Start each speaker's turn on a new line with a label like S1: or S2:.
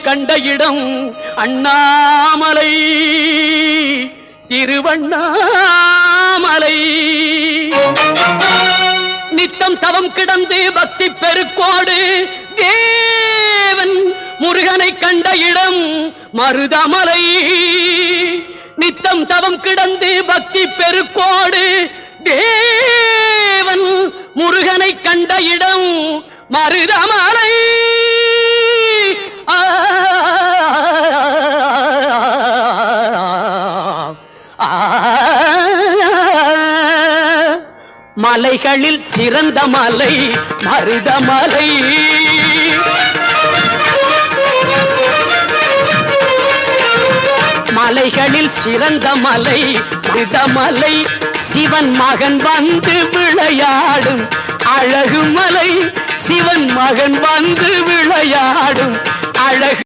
S1: கண்ட இடம் அண்ணாமலை திருவண்ணாமலை. நித்தம் தவம் கிடந்து பக்தி பெருக்கோடு தேவன் முருகனை கண்ட இடம் மருதமலை. நித்தம் தவம் கிடந்து பக்தி பெருக்கோடு தேவன் முருகனை கண்ட இடம் மருதமலை. மலைகளில் சிறந்த மலை மருதமலை. மலைகளில் சிறந்த மலை மருதமலை. சிவன் மகன் வந்து விளையாடும் அழகு மலை. சிவன் மகன் வந்து விளையாடும் அழகு